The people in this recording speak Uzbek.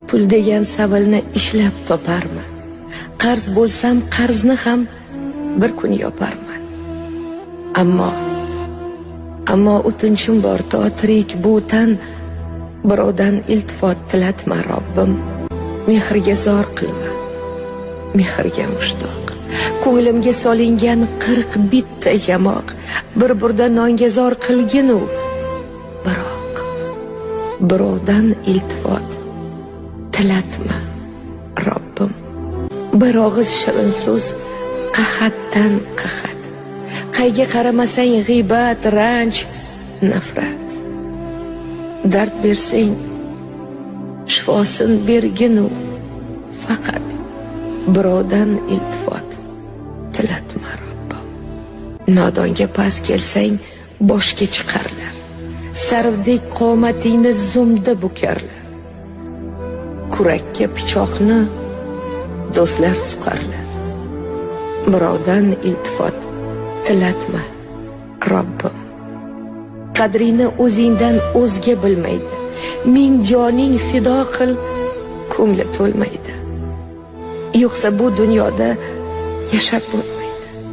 Pul degan savilni ishlab toparman. Qarz bo'lsam qarzni ham bir kun yoparman. Ammo o'tinchim bor, to tirik bu tan birovdan iltifot tilatma Robbim. Mehrga zor qilma, mehrga mushtoq. Ko'nglimga solingan 40 bitta yamoq bir burda nonga zor qilginu, biroq birovdan iltifot tilatma Robbim. Bir og'iz shirin so'z qahatdan qahat. Qayga qaramasang g'iybat, ranj, nafrat. Dard bersang shifosin berginu, faqat birovdan iltifot tilatma Robbim. Nodonga past kelsang boshga chiqarlar. Sarvdek qomatingni zumda bukarlar. Kurakka pichoqni do'stlar suqarlar. Birovdan iltifot tilatma Robbim. Qadrini o'zingdan o'zga bilmaydi. Ming joning fido qil, ko'ngli to'lmaydi. Yo'qsa bu dunyoda yashab